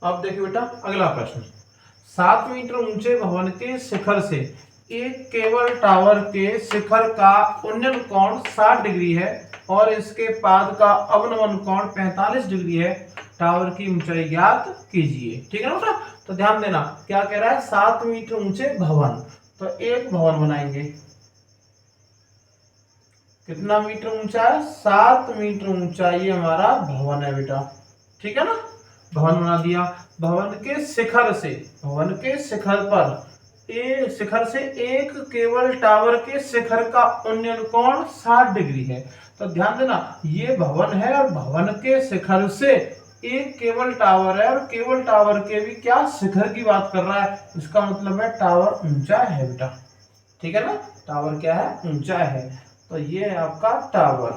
अब देखिए बेटा अगला प्रश्न, 7 मीटर ऊंचे भवन के शिखर से एक केबल टावर के शिखर का उन्नयन कोण 60 डिग्री है और इसके पाद का अवनमन कोण 45 डिग्री है। टावर की ऊंचाई ज्ञात कीजिए। ठीक है ना बेटा। तो ध्यान देना क्या कह रहा है, 7 मीटर ऊंचे भवन, तो एक भवन बनाएंगे। कितना मीटर ऊंचा है, 7 मीटर ऊंचा ये हमारा भवन है बेटा। ठीक है ना, भवन बना दिया। भवन के शिखर से, भवन के शिखर पर शिखर से एक केबल टावर के शिखर का उन्नयन कोण 60 डिग्री है। तो ध्यान देना ये भवन है और भवन के शिखर से एक केबल टावर है और केबल टावर के भी क्या शिखर की बात कर रहा है, इसका मतलब है टावर ऊंचा है बेटा। ठीक है ना, टावर क्या है, ऊंचा है। तो ये है आपका टावर।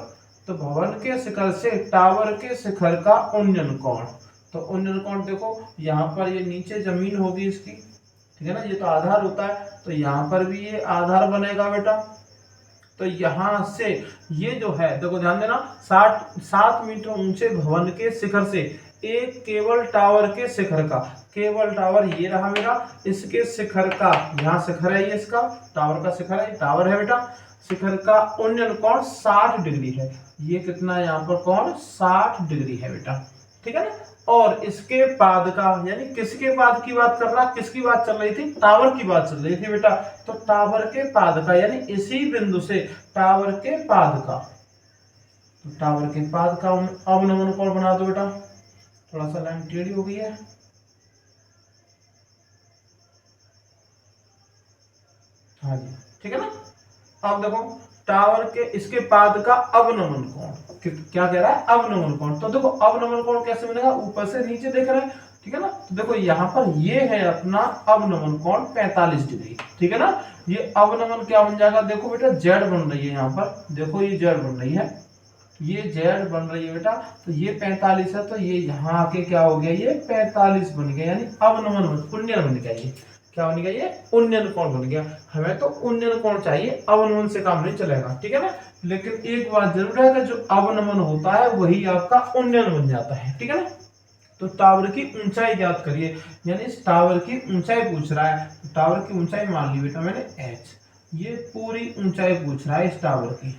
तो भवन के शिखर से टावर के शिखर का उन्नयन कोण, तो उन्नयन कोण देखो यहाँ पर ये नीचे जमीन होगी इसकी, ठीक है ना, ये तो आधार होता है, तो यहाँ पर भी ये आधार बनेगा बेटा। तो यहां से ये जो है देखो ध्यान देना, 7 मीटर ऊंचे भवन के शिखर से एक केबल टावर के शिखर का, केबल टावर ये रहा मेरा, इसके शिखर का, यहाँ शिखर है ये, इसका टावर का शिखर है, टावर है बेटा, शिखर का उन्नयन कोण 60 डिग्री है। ये कितना है यहाँ पर कोण, 60 डिग्री है बेटा। ठीक है ना, और इसके पाद का, यानी किसके पाद की बात कर रहा, किसकी बात चल रही थी, टावर की बात चल रही थी बेटा। तो टावर के पाद का, यानी इसी बिंदु से टावर के पाद का, तो टावर के पाद का अवनमन कोण बना दो बेटा। थोड़ा सा लाइन टेढ़ी हो गई है, हाँ जी, ठीक है ना। अब देखो टावर के इसके पाद का अवनमन कोण, क्या कह रहा है, अवनमन कोण। तो देखो अवनमन कोण कैसे बनेगा, ऊपर से नीचे देख रहे हैं, ठीक है ना। तो देखो यहाँ पर ये है अपना अवनमन कोण 45 डिग्री, ठीक है ना। ये अवनमन क्या बन जाएगा, देखो बेटा जेड बन रही है यहाँ पर, देखो ये जेड बन रही है, ये जेड बन रही है बेटा। तो ये 45 है, तो ये यहाँ आके क्या हो गया, ये 45 बन गया, यानी अवनमन उन्नयन बन गया। ये क्या बन गया, ये उन्नयन कोण बन गया। हमें तो उन्नयन कोण चाहिए, अवनमन से काम नहीं चलेगा, ठीक है ना। लेकिन एक बात जरूर है कि जो अवनमन होता है वही आपका उन्नयन बन जाता है, ठीक है ना। तो टावर की ऊंचाई ज्ञात करिए, यानी इस टावर की ऊंचाई पूछ रहा है। तो टावर की ऊंचाई मान ली बेटा मैंने h, ये पूरी ऊंचाई पूछ रहा है इस टावर की,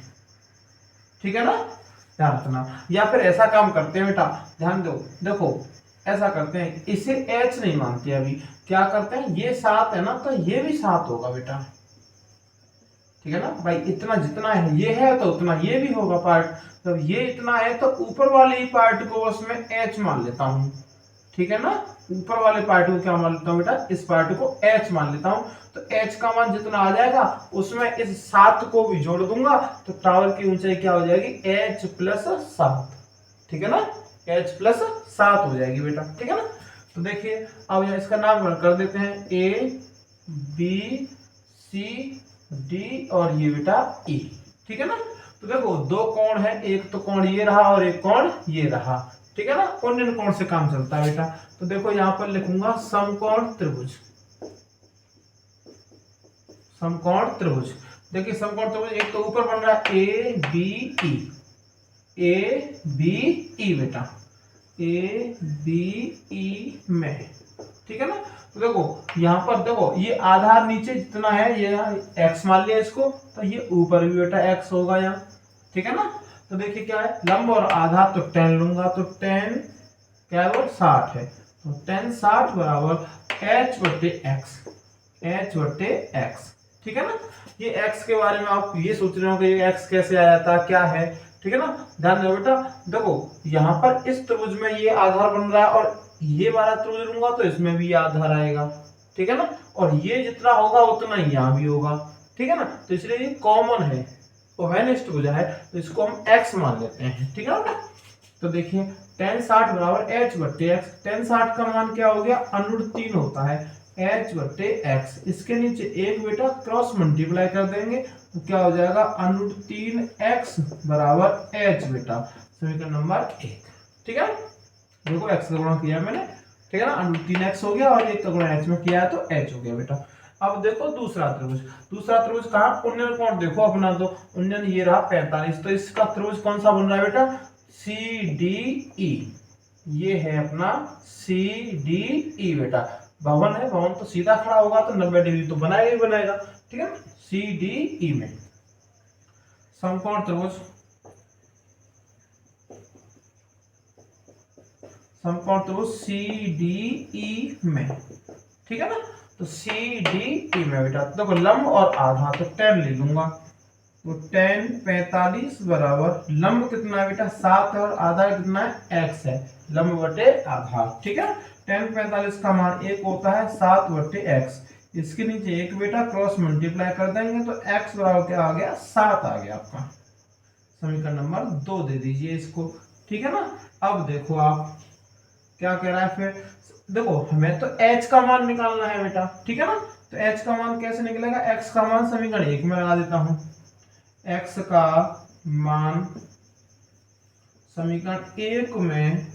ठीक है ना, ध्यान रखना। या फिर ऐसा काम करते हैं बेटा, ध्यान दो, देखो ऐसा करते हैं, इसे h नहीं मानते अभी, क्या करते हैं, ये 7 है ना, तो ये भी 7 होगा बेटा, ठीक है ना भाई। इतना जितना है ये है तो उतना ये भी होगा पार्ट, तो ये इतना है तो ऊपर वाले ही पार्ट को बस मैं h मान लेता हूँ, ठीक है ना। ऊपर वाले पार्ट को क्या मान लेता हूँ बेटा, इस पार्ट को h मान लेता हूँ। तो h का मान जितना आ जाएगा उसमें इस 7 को भी जोड़ दूंगा, तो टावर की ऊंचाई क्या हो जाएगी, h प्लस 7, ठीक है ना, h प्लस 7 हो जाएगी बेटा, ठीक है ना। तो देखिए अब इसका नाम कर देते हैं a b c d और ये बेटा e, ठीक है ना। तो देखो दो कोण है, एक तो कोण ये रहा और एक कोण ये रहा, ठीक है ना। उन्नयन कोण से काम चलता है बेटा। तो देखो यहां पर लिखूंगा समकोण त्रिभुज, समकोण त्रिभुज। देखिए समकोण त्रिभुज एक तो ऊपर बन रहा है A B E, A B E बेटा, ए बी ई में, ठीक है ना। तो देखो यहाँ पर देखो ये आधार नीचे जितना है ये x मान लिया इसको, तो ये ऊपर भी बेटा x होगा यहाँ, ठीक है ना। तो देखिए क्या है, लंब और आधार तो tan लूंगा, तो tan क्या है वो 60 है, तो tan 60 बराबर h बटे x, h बटे x, ठीक है ना। ये x के बारे में आप ये सोच रहे हो कि ये x कैसे आया था, क्या है, ठीक है ना। ध्यान दो बेटा, देखो यहाँ पर इस त्रिभुज में ये आधार बन रहा है और ये वाला त्रिभुज लूंगा तो इसमें भी आधार आएगा, ठीक है ना। और ये जितना होगा उतना ही यहाँ भी होगा, ठीक है ना। तो इसलिए ये कॉमन है, ओवेनिस्ट त्रिभुज है, तो इसको हम x मान लेते हैं, ठीक है ना। तो देखिए tan 60 बराबर h बट्टे x, tan 60 का मान क्या हो गया, √3 होता है h बट्टे x, इसके नीचे एक बेटा क्रॉस मल्टीप्लाई कर देंगे तो क्या हो जाएगा, √3x बराबर h बेटा, समीकरण नंबर 1, ठीक है। देखो x का गुणा किया मैंने, ठीक है ना, √3x हो गया और एक का गुणा h में किया है तो h हो गया बेटा। अब देखो दूसरा त्रिभुज, दूसरा त्रिभुज कहाँ, उन्नयन कोण देखो अपना, तो उन्नयन ये रहा 45, तो इसका त्रिभुज कौन सा बन रहा है बेटा, CDE, ये है अपना सी डी ई बेटा। भवन है, भवन तो सीधा खड़ा होगा तो 90 डिग्री तो बनाएगा ही बनाएगा, ठीक है। सी डी ई में समकोण त्रिभुज, समकोण त्रिभुज सी डी ई में, ठीक है ना। तो सी डी ई में बेटा देखो लंब और आधा, तो tan ले लूंगा। तो tan 45 बराबर लंब कितना है बेटा 7 है और आधा कितना है x है, लंब बटे आधा, ठीक है। tan 45 का मान 1 होता है 7 बटे x, इसके नीचे 1 बेटा क्रॉस मल्टीप्लाई कर देंगे तो x बराबर क्या आ गया 7 आ गया आपका। समीकरण नंबर 2 दे दीजिए इसको, ठीक है ना। अब देखो आप क्या कह रहा है फिर, देखो हमें तो h का मान निकालना है बेटा, ठीक है ना। तो h का मान कैसे निकलेगा, x का मान समीकरण 1 में लगा देता हूं, x का मान समीकरण 1 में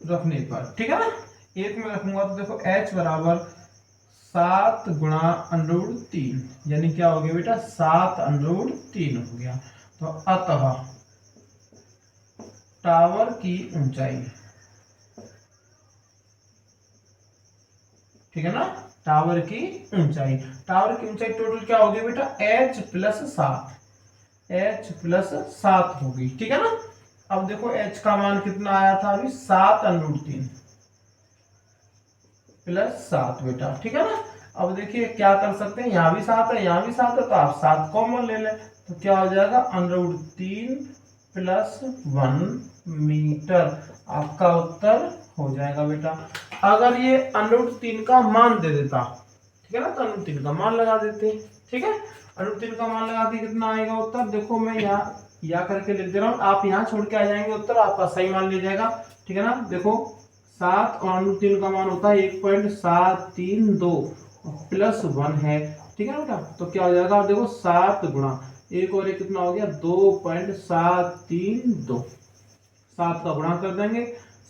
रखने पर, ठीक है ना, 1 में रखूंगा तो देखो h बराबर 7 गुणा अंडर 3, यानी क्या हो गया बेटा 7 अंडर 3 हो गया। तो अतः टावर की ऊंचाई, ठीक है ना, टावर की ऊंचाई, टावर की ऊंचाई टोटल क्या होगी बेटा h प्लस 7, h प्लस 7 होगी, ठीक है ना। अब देखो h का मान कितना आया था अभी 7 अंडर 3 प्लस 7 बेटा, ठीक है ना। अब देखिए क्या कर सकते हैं, यहाँ भी 7 है यहाँ भी 7 है, तो आप 7 कॉमन ले लें तो क्या हो जाएगा अंडर 3 प्लस 1 मीटर, आपका उत्तर हो जाएगा बेटा। अगर ये अंडर 3 का मान दे देता, ठीक है ना, तो अंडर 3 का मान लगा देते, ठीक है। अंडर 3 का मान लगा के कितना आएगा उत्तर, देखो मैं यहाँ या करके लिख दे रहा हूँ, आप यहाँ छोड़ के आ जाएंगे उत्तर आपका सही मान ले जाएगा, ठीक है ना। देखो 7 और अंडर 3 का मान होता है 1.732 प्लस 1 है, ठीक है ना बेटा। तो क्या हो जाएगा देखो 7 गुणा 1 और 1 कितना हो गया 2.732, 7 का गुणा कर देंगे,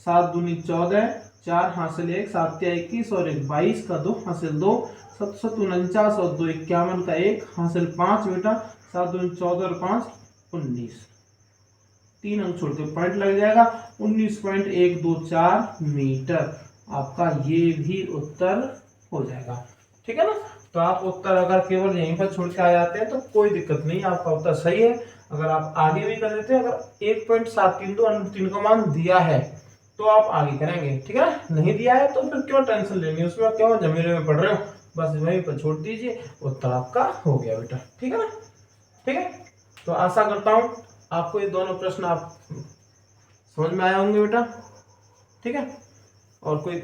7 दूनी 14, 4 हासिल 1, 7 या 21 और 1 22 का 2 हासिल 2, 7 7 49 और 2 51 का 1 हासिल 5 बेटा, 7 दूनी 14 और 5 19, 3 अंक छोड़ के पॉइंट लग जाएगा 19.124 मीटर, आपका ये भी उत्तर हो जाएगा, ठीक है ना। तो आप उत्तर अगर केवल यहीं पर छोड़ के आ जाते हैं तो कोई दिक्कत नहीं, आपका उत्तर सही है। अगर आप आगे भी कर देते हैं, अगर 1.732 अंडर 3 का मान दिया है तो आप आगे करेंगे, ठीक है ना। नहीं दिया है तो फिर क्यों टेंशन लेनी, उसमें क्यों झमेले में पड़ रहे हो, बस वहीं पर छोड़ दीजिए, उत्तर आपका हो गया बेटा, ठीक है ना। ठीक है, तो आशा करता हूं आपको ये दोनों प्रश्न आप समझ में आए होंगे बेटा, ठीक है। और कोई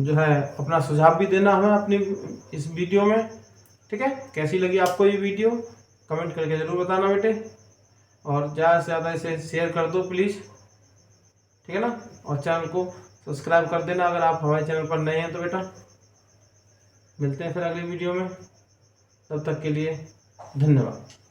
जो है अपना सुझाव भी देना हमें अपनी इस वीडियो में, ठीक है। कैसी लगी आपको ये वीडियो कमेंट करके जरूर बताना बेटे, और ज़्यादा से ज़्यादा इसे शेयर कर दो प्लीज़, ठीक है ना। और चैनल को सब्सक्राइब कर देना अगर आप हमारे चैनल पर नए हैं तो बेटा। मिलते हैं फिर अगली वीडियो में, तब तक के लिए धन्यवाद।